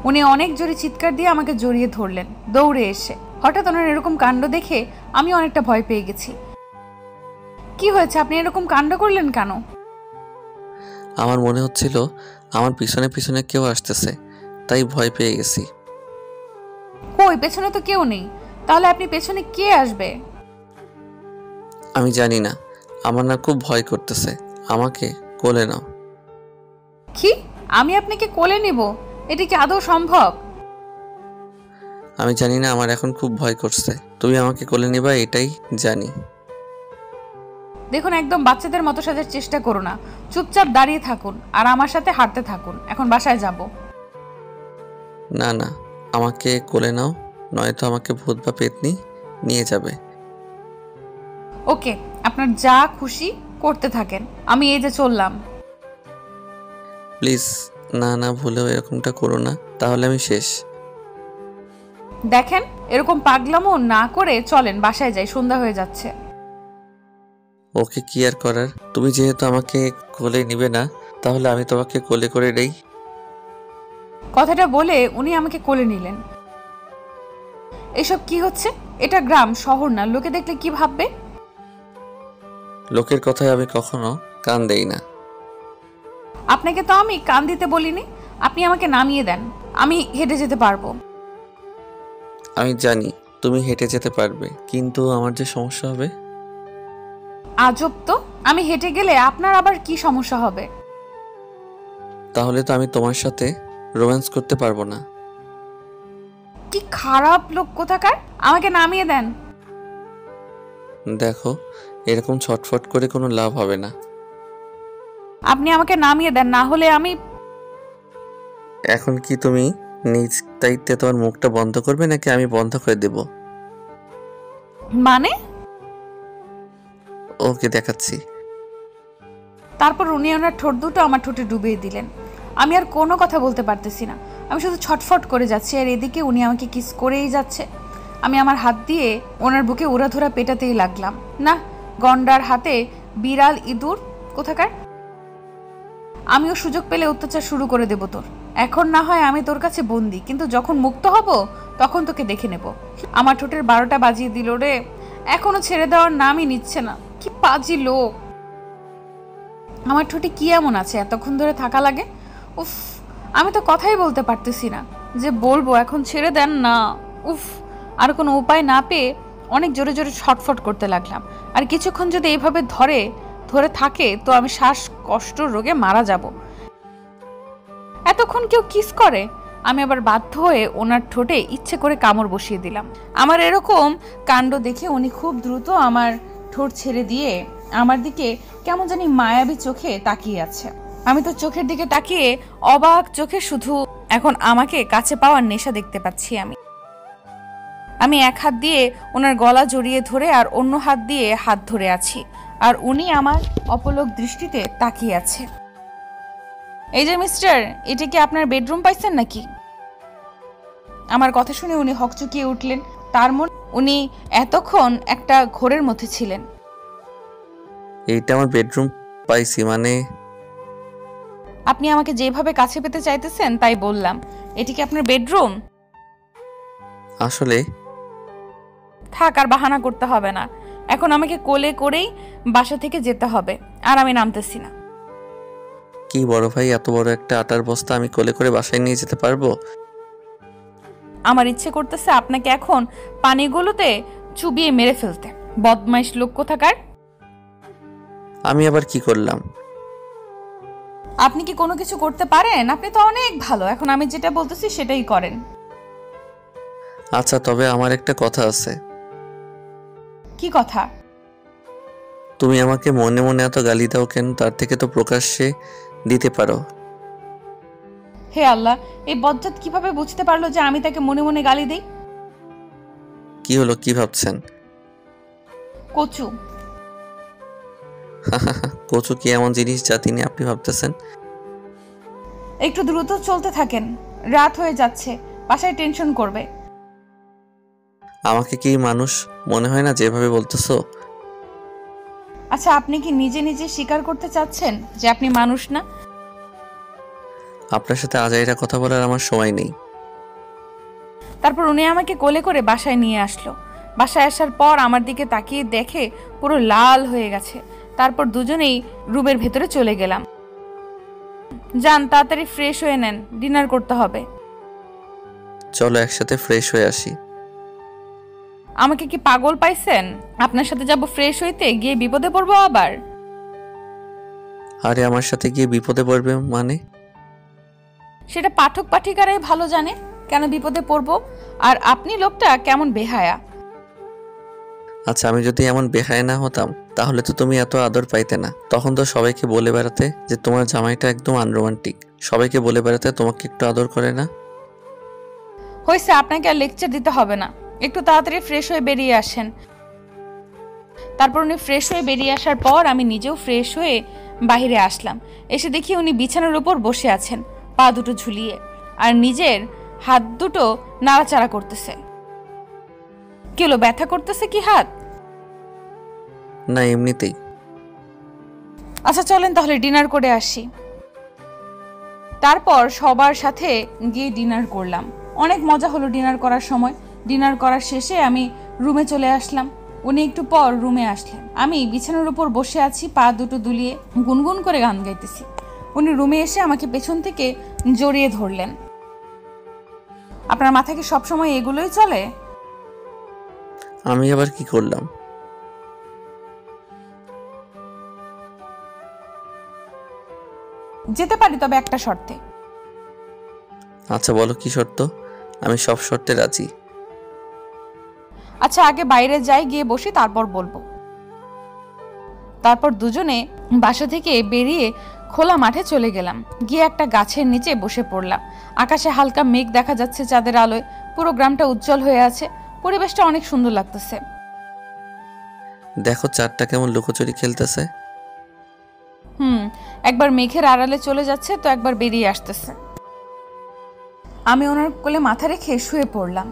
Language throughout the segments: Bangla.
উনি অনেক জোরে চিৎকার দিয়ে আমাকে জড়িয়ে ধরলেন দৌড়ে এসে। হঠাৎ ওনার এরকম কাণ্ড দেখে আমি অনেকটা ভয় পেয়ে গেছি। কি হয়েছে, আপনি এরকম কাণ্ড করলেন কেন? আমার মনে হচ্ছিল আমার পিছনে পিছনে কেউ আসতেছে, তাই ভয় পেয়ে গেছি। কই, পেছনে তো কেউ নেই, তাহলে আপনি পেছনে কে আসবে? আমি জানি না, আমার না খুব ভয় করতেছে, আমাকে কোলে নাও। কি? আমি আপনাকে কোলে নিব? এটা কি আদৌ সম্ভব? আমি জানি না, আমার এখন খুব ভয় করছে। তুমি আমাকে কোলে নিবা এটাই জানি। দেখুন, একদম বাচ্চাদের মতো সাজার চেষ্টা করো না। চুপচাপ দাঁড়িয়ে থাকুন আর আমার সাথে হাঁটতে থাকুন। এখন বাসায় যাব। না না, আমাকে কোলে নাও, নয়তো আমাকে ভূত বা পেতনি নিয়ে যাবে। ওকে, আপনার যা খুশি করতে থাকেন, আমি এই যে চললাম। প্লিজ, না না, ভুলেও এরকমটা করো না, তাহলে আমি শেষ। দেখেন, এরকম পাগলামো না করে চলেন বাসায় যাই, সন্ধ্যা হয়ে যাচ্ছে। ওকে, কি আর করার, তুমি যেহেতু আমাকে কোলে নিবে না, তাহলে আমি তোমাকে কোলে করে নেই। কথাটা বলে উনি আমাকে কোলে নিলেন। এসব কি হচ্ছে? এটা গ্রাম, শহর না, লোকে দেখলে কি ভাববে? লোকের কথায় আমি কখনো কান দেই না। আপনাকে তো আমি কান দিতে বলিনি। আপনি আমাকে নামিয়ে দেন, আমি হেঁটে যেতে পারবো। আমি জানি তুমি হেঁটে যেতে পারবে, কিন্তু আমার যে সমস্যা হবে। আজব তো, আমি হেঁটে গেলে আপনার আবার কি সমস্যা হবে? তাহলে তো আমি তোমার সাথে রোম্যান্স করতে পারবো না। কি খারাপ লোক কোথাকার! আমাকে নামিয়ে দেন। দেখো, এরকম ছটফট করে কোনো লাভ হবে না। আপনি আমাকে নামিয়ে দেন, না হলে আমি। এখন কি তুমি নিজ দায়িত্বে তোমার মুখটা বন্ধ করবে, নাকি আমি বন্ধ করে দেব? মানে? ওকে, দেখাচ্ছি। তারপর উনি ওনার ঠোঁট দুটো আমার ঠোঁটে ডুবিয়ে দিলেন। আমি আর কোনো কথা বলতে পারতেছি না, আমি শুধু ছটফট করে যাচ্ছি, আর এদিকে উনি আমাকে কিস করেই যাচ্ছে। আমি আমার হাত দিয়ে ওনার বুকে উড়াধুরা পেটাতেই লাগলাম। না, গন্ডার হাতে বিড়াল ইঁদুর কোথাকার! আমিও সুযোগ পেলে অত্যাচার শুরু করে দেব তোর। এখন না হয় আমি তোর কাছে বন্দি, কিন্তু যখন মুক্ত হব তখন তোকে দেখে নেব। আমার ঠোঁটের 12টা বাজিয়ে দিল রে, এখনো ছেড়ে দেওয়ার নামই নিচ্ছে না। কি পাজি লোক! আমার ঠোঁটে কি এমন আছে এতক্ষণ ধরে থাকা লাগে? উফ, আমি তো কথাই বলতে পারতেছি না যে বলবো এখন ছেড়ে দেন না। উফ, আর কোনো উপায় না পেয়ে অনেক জোরে জোরে ছটফট করতে লাগলাম। আর কিছুক্ষণ যদি এইভাবে ধরে ধরে থাকে তো আমি শ্বাসকষ্ট রোগে মারা যাব। এতক্ষণ কেউ কিস করে? আমি আবার বাধ্য হয়ে ওনার ঠোঁটে ইচ্ছে করে কামড় বসিয়ে দিলাম। আমার এরকম কাণ্ড দেখে উনি খুব দ্রুত আমার ঠোঁট ছেড়ে দিয়ে আমার দিকে কেমন জানি মায়াবী চোখে তাকিয়ে আছে। আমি তো চোখের দিকে তাকিয়ে অবাক চোখে শুধু এখন আমাকে কাছে পাওয়ার নেশা দেখতে পাচ্ছি। আমি এক হাত দিয়ে ওনার গলা জড়িয়ে ধরে আর অন্য হাত দিয়ে হাত ধরে আছি, আর উনি আমার অপলক দৃষ্টিতে তাকিয়ে আছে। এই যে মিস্টার, এটা কি আপনার বেডরুম পাইছেন নাকি? আমার কথা শুনে উনি হকচকিয়ে উঠলেন। তার মন উনি এতক্ষণ একটা ঘোরের মধ্যে ছিলেন। এইটা আমার বেডরুম পাইছি মানে? আপনি আমাকে যেভাবে কাছে পেতে চাইতেছেন তাই বললাম। এটি কি আপনার বেডরুম? আসলে থাক, আর বাহানা করতে হবে না। এখন আমাকে কোলে করেই বাসা থেকে যেতে হবে, আর আমি নামতেছি না। কি বড় ভাই, এত বড় একটা আটার বস্তা আমি কোলে করে বাসায় নিয়ে যেতে পারবো? আমার ইচ্ছে করতেছে আপনাকে এখন পানিগুলোতে চুবিয়ে মেরে ফেলতে। বদমাইশ লোক কোথাকার! আমি আবার কি করলাম? আপনি কি কোনো কিছু করতে পারেন? আপনি তো অনেক ভালো। এখন আমি যেটা বলতেছি সেটাই করেন। আচ্ছা, তবে আমার একটা কথা আছে। কি কথা? তুমি আমাকে মনে মনে এত গালি দাও কেন? তার থেকে তো প্রকাশ্যে দিতে পারো। হে আল্লাহ, এই বজ্জাত কিভাবে বুঝতে পারলো যে আমি তাকে মনে মনে গালি দেই? কি হলো, কি ভাবছেন? কচু। কচু কি এমন জিনিস যা তিনি আপনি ভাবতেছেন? একটু দ্রুত চলতে থাকেন, রাত হয়ে যাচ্ছে, বাসায় টেনশন করবে। আমাকে কি মানুষ মনে হয় না যেভাবে বলতেছো? আচ্ছা, আপনি কি নিজে নিজে স্বীকার করতে চাচ্ছেন যে আপনি মানুষ না? আপনার সাথে আজাইরা কথা বলার আমার সময় নেই। তারপর উনি আমাকে কোলে করে বাসায় নিয়ে আসলো। বাসায় আসার পর আমার দিকে তাকিয়ে দেখে পুরো লাল হয়ে গেছে। তারপর দুজনেই রুমের ভেতরে চলে গেলাম। যান, তাড়াতাড়ি ফ্রেশ হয়ে নেন, ডিনার করতে হবে। চলো একসাথে ফ্রেশ হয়ে আসি। আমাকে কি পাগল পাইছেন? আপনার সাথে যাব ফ্রেশ হইতে, গিয়ে বিপদে পড়বো আবার? আরে আমার সাথে গিয়ে বিপদে পড়বে মানে? সেটা পাঠক পাঠিকারাই ভালো জানে কেন বিপদে পড়বো। আর আপনি লোকটা কেমন বেহায়া। আচ্ছা, আমি যদি এমন বেহায় না হতাম তাহলে তো তুমি এত আদর পাইতে না। তখন তো সবাইকে বলে বেড়াতে যে তোমার জামাইটা একদম আনরোমান্টিক। সবাইকে বলে বেড়াতে তোমাকে একটু আদর করে না। হয়েছে, আপনাকে আর লেকচার দিতে হবে না। একটু তাড়াতাড়ি ফ্রেশ হয়ে বেরিয়ে আসেন। তারপর উনি ফ্রেশ হয়ে বেরিয়ে আসার পর আমি নিজেও ফ্রেশ হয়ে বাইরে আসলাম। এসে দেখি উনি বিছানার উপর বসে আছেন, পা দুটো ঝুলিয়ে, আর নিজের হাত দুটো নাড়াচাড়া করতেছে। কি হলো, ব্যথা করতেছে কি হাত? না, এমনিতেই। আচ্ছা চলেন তাহলে ডিনার করে আসি। তারপর সবার সাথে গিয়ে ডিনার করলাম। অনেক মজা হলো ডিনার করার সময়। ডিনার করার শেষে আমি রুমে চলে আসলাম। উনি একটু পর রুমে আসলেন। আমি বিছানার উপর বসে আছি, পা দুটো দুলিয়ে গুনগুন করে গান গাইতেছি। উনি রুমে এসে আমাকে পেছন থেকে জড়িয়ে ধরলেন। আপনার মাথায় কি সবসময় এগুলোই চলে? আমি আবার কি করলাম? যেতে পারি, তবে একটা শর্তে। আচ্ছা বলো, কি শর্ত? আমি সব শর্তে রাজি। আচ্ছা আগে বাইরে যাই, গিয়ে বসি, তারপর বলবো। তারপর দুজনে বাসা থেকে বেরিয়ে খোলা মাঠে চলে গেলাম। গিয়ে একটা গাছের নিচে বসে পড়লাম। আকাশে হালকা মেঘ দেখা যাচ্ছে চাঁদের আলোয়। পুরো গ্রামটা উজ্জ্বল হয়ে আছে। পরিবেশটা অনেক সুন্দর লাগতেছে। দেখো চাঁদটা কেমন লুকোচুরি খেলতেছে। একবার মেঘের আড়ালে চলে যাচ্ছে, তো একবার বেরিয়ে আসতেছে। আমি ওনার কোলে মাথা রেখে শুয়ে পড়লাম।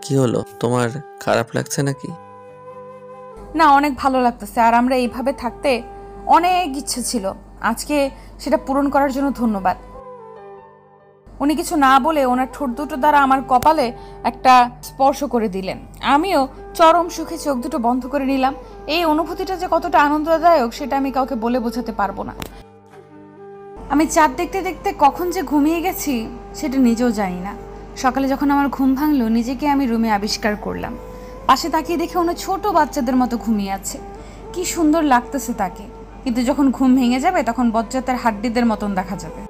কি হলো, তোমার খারাপ লাগছে নাকি? না, অনেক ভালো লাগতেছে। আর আমরা এইভাবে থাকতে অনেক ইচ্ছে ছিল। আজকে সেটা পূরণ করার জন্য ধন্যবাদ। উনি কিছু না বলে ওনার ঠোঁট দুটো দ্বারা আমার কপালে একটা স্পর্শ করে দিলেন। আমিও চরম সুখে চোখ দুটো বন্ধ করে নিলাম। এই অনুভূতিটা যে কতটা আনন্দদায়ক সেটা আমি কাউকে বলে বোঝাতে পারবো না। আমি চাঁদ দেখতে দেখতে কখন যে ঘুমিয়ে গেছি সেটা নিজেও জানি না। সকালে যখন আমার ঘুম ভাঙলো, নিজেকে আমি রুমে আবিষ্কার করলাম। পাশে তাকিয়ে দেখে উনি ছোট বাচ্চাদের মতো ঘুমিয়ে আছে। কি সুন্দর লাগতেছে তাকে। কিন্তু যখন ঘুম ভেঙে যাবে তখন বজ্জাতের হাড্ডিদের মতন দেখা যাবে।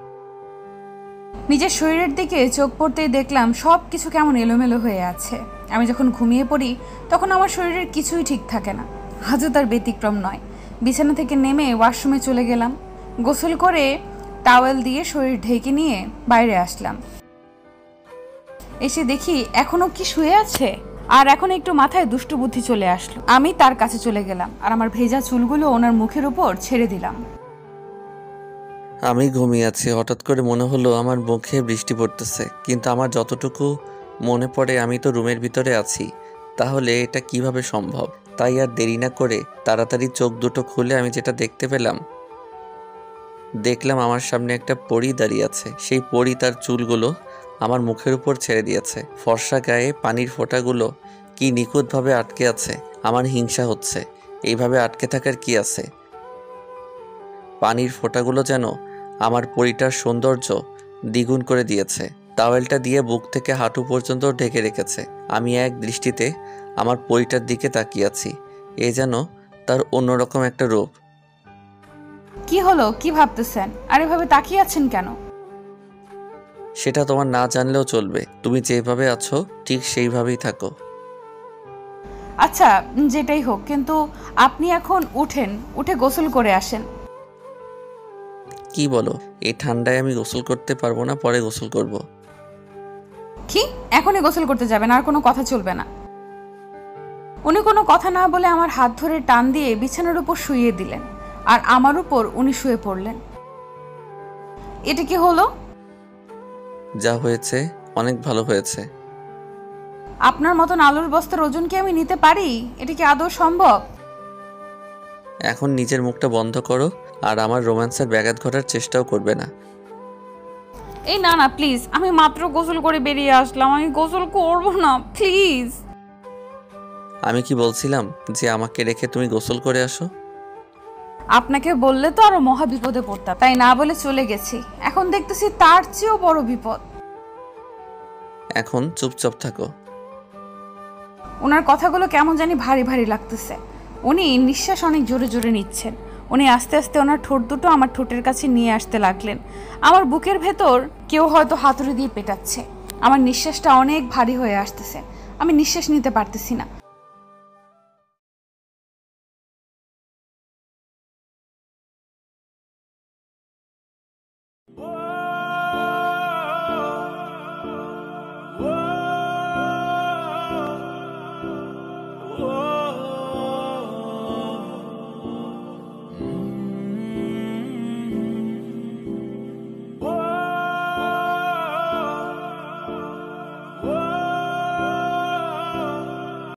নিজের শরীরের দিকে চোখ পড়তেই দেখলাম সব কিছু কেমন এলোমেলো হয়ে আছে। আমি যখন ঘুমিয়ে পড়ি তখন আমার শরীরের কিছুই ঠিক থাকে না। আজও তার ব্যতিক্রম নয়। বিছানা থেকে নেমে ওয়াশরুমে চলে গেলাম। গোসল করে টাওয়েল দিয়ে শরীর ঢেকে নিয়ে বাইরে আসলাম। এসে দেখি এখনো কি শুয়ে আছে। আর এখন একটু মাথায় দুষ্টু বুদ্ধি চলে আসলো। আমি তার কাছে চলে গেলাম আর আমার ভেজা চুলগুলো ওনার মুখের উপর ছেড়ে দিলাম। আমি ঘুমিয়ে আছি, হঠাৎ করে মনে হলো আমার মুখে বৃষ্টি পড়তেছে। কিন্তু আমার যতটুকু মনে পড়ে আমি তো রুমের ভিতরে আছি। তাহলে এটা কিভাবে সম্ভব? তাই আর দেরি না করে তাড়াতাড়ি চোখ দুটো খুলে আমি যেটা দেখতে পেলাম, দেখলাম আমার সামনে একটা পরী দাঁড়িয়ে আছে। সেই পরী তার চুলগুলো আমার মুখের উপর ছেড়ে দিয়েছে। ফর্সা গায়ে পানির ফোঁটাগুলো কি নিখুঁতভাবে আটকে আছে। আমার হিংসা হচ্ছে। এইভাবে আটকে থাকার কি আছে? পানির ফোঁটাগুলো যেন আমার পরীটার সৌন্দর্য দ্বিগুণ করে দিয়েছে। টাওয়েলটা দিয়ে বুক থেকে হাঁটু পর্যন্ত ঢেকে রেখেছে। আমি এক দৃষ্টিতে আমার পরীটার দিকে তাকিয়ে আছি। এ যেন তার অন্যরকম একটা রূপ। কি হলো, কি ভাবতেছেন? আর এভাবে তাকিয়ে আছেন কেন? সেটা তোমার না জানলেও চলবে। তুমি যেভাবে আছো ঠিক সেইভাবেই থাকো। আচ্ছা, যেটাই হোক, কিন্তু আপনি এখন উঠেন, উঠে গোসল করে আসেন। কি বলো? এই ঠান্ডায় আমি গোসল করতে পারবো না, পরে গোসল করব। কি? এখনই গোসল করতে যাবেন? আর কোনো কথা চলবে না। উনি কোনো কথা না বলে আমার হাত ধরে টান দিয়ে বিছানার উপর শুইয়ে দিলেন আর আমার উপর উনি শুয়ে পড়লেন। এটা কি হলো? যা হয়েছে অনেক ভালো হয়েছে। আপনার মতন আলুর বস্তার ওজন কি আমি নিতে পারি? এটা কি আদৌ সম্ভব? এখন নিজের মুখটা বন্ধ করো আর আমার রোম্যান্সের ব্যাঘাত ঘটার চেষ্টাও করবে না। এই না না প্লিজ, আমি মাত্র গোসল করে বেরিয়ে আসলাম, আমি গোসল করব না প্লিজ। আমি কি বলছিলাম যে আমাকে রেখে তুমি গোসল করে আসো? আপনাকে বললে তো আরো মহা বিপদে পড়তাম, তাই না বলে চলে গেছি। এখন দেখতেছি তার চেয়েও বড় বিপদ। এখন চুপচাপ থাকো। ওনার কথাগুলো কেমন জানি ভারী ভারী লাগতেছে। উনি নিঃশ্বাস অনেক জোরে জোরে নিচ্ছেন। উনি আস্তে আস্তে ওনার ঠোঁট দুটো আমার ঠোঁটের কাছে নিয়ে আসতে লাগলেন। আমার বুকের ভেতর কেউ হয়তো হাতুড়ি দিয়ে পেটাচ্ছে। আমার নিঃশ্বাসটা অনেক ভারী হয়ে আসতেছে, আমি নিঃশ্বাস নিতে পারতেছি না।